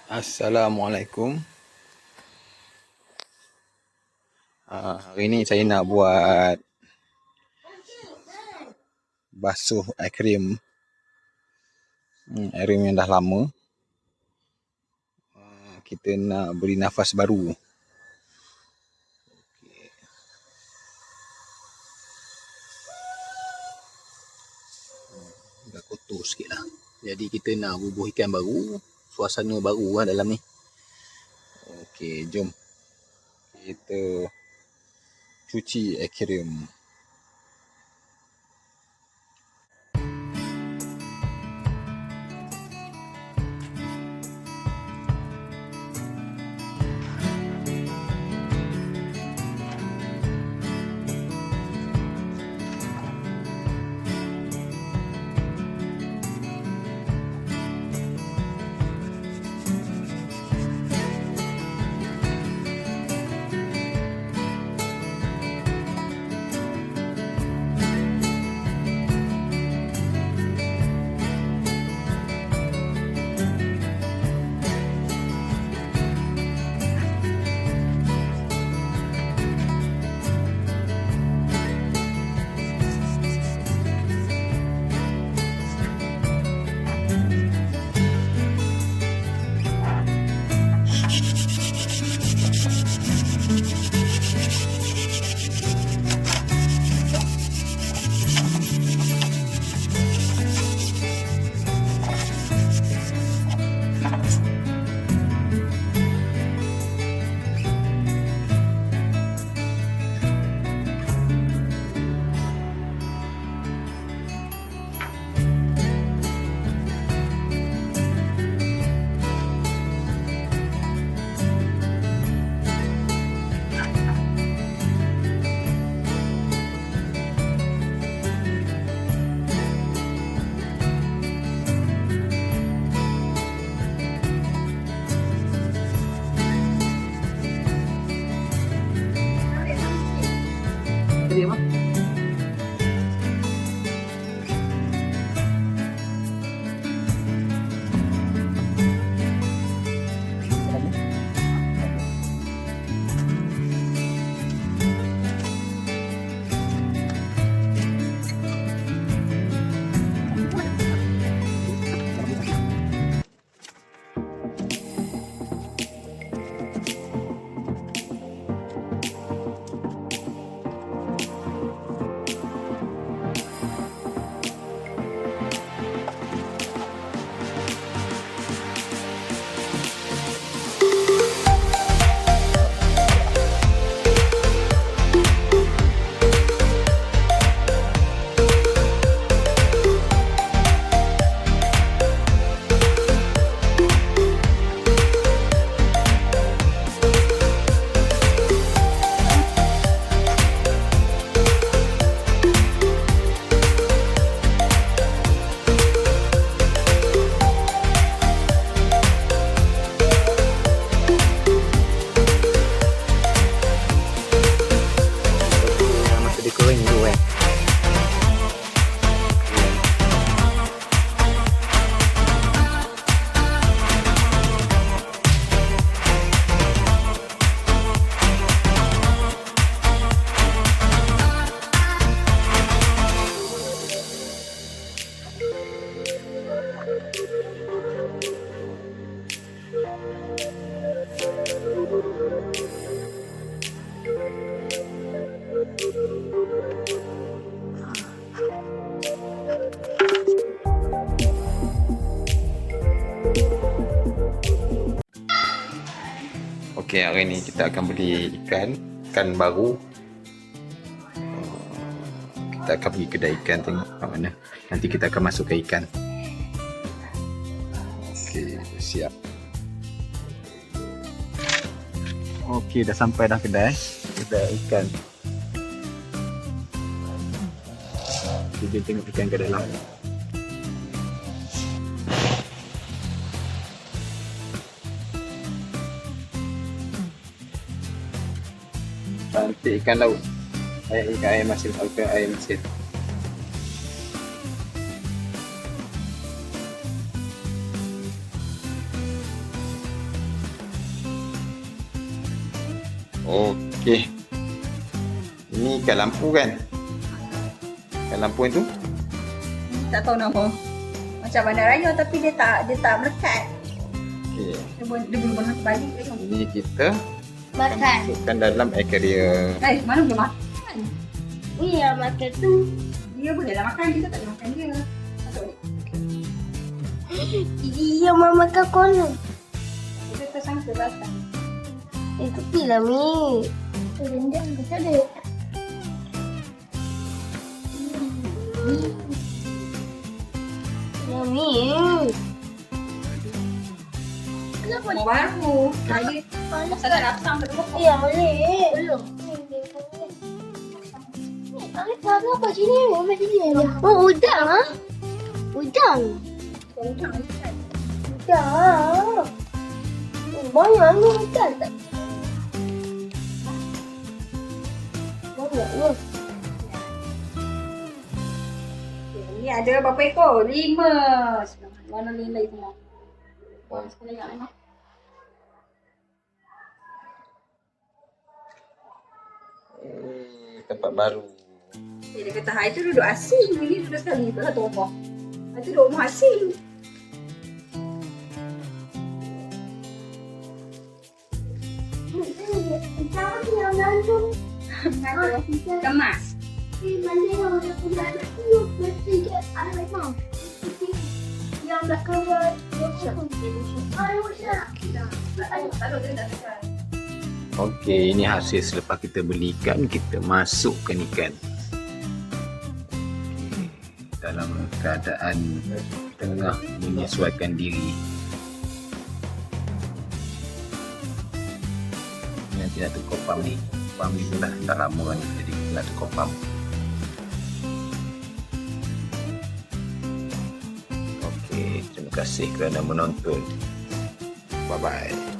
Assalamualaikum. Hari ni saya nak buat basuh akuarium. Akuarium yang dah lama. Kita nak beri nafas baru. Agak kotor sikit lah. Jadi kita nak bubuh ikan baru. Suasana baru lah dalam ni. Okey, jom kita cuci akuarium. Dia mah. Okey, hari ni kita akan beli ikan baru. Kita akan pergi kedai ikan, tengok kat mana. Nanti kita akan masukkan ikan. Okey, siap. Okey, dah sampai dah kedai ikan. Kita tengok ikan kat dalam. Cantik ikan laut. Ikan air masin, ikan air masin. Okey. Ini ikan lampu kan? Ikan lampu itu? Tak tahu nama. Macam bandar raya tapi dia tak melekat. Okey. Dia belum pernah balik ke. Ini kita Makan. masukkan dalam aquarium. Mana boleh makan? Iya, makan tu. Dia boleh lah makan, kita tak boleh makan dia. Masuk ni. Dia mau makan kono. Dia tersangka datang. Tapi lah, Mi. Rendang ke tak ada? Ya, Mi. Kenapa Mau baru. Tadi masa dah datang ke rumah. Ya, boleh. Belum. Kenapa sini? Macam ni. Oh, udang ah? Udang. Udang ikan. Udang. Banyak ni udang tak? Banyak ni. Ni ada berapa ekor? 5. Mana nilai semua? Sekali yang mana? Tempat baru. Dia kata, hai tu duduk asing. Ini duduk sekali. Tak satu rumah. Hai tu duduk rumah asing. Jangan yang langsung. Kemas. Mana yang aku dah ada tu? Mesti dia ada mau. Yang belakang dia. Okey, ini hasil selepas kita beli ikan, kita masukkan ikan. Okey, dalam keadaan tengah menyesuaikan diri. Nanti nak tukar pam ni. Pam ni tu dah lama kan, jadi kita nak tukar pam. Okey, terima kasih kerana menonton. Bye-bye.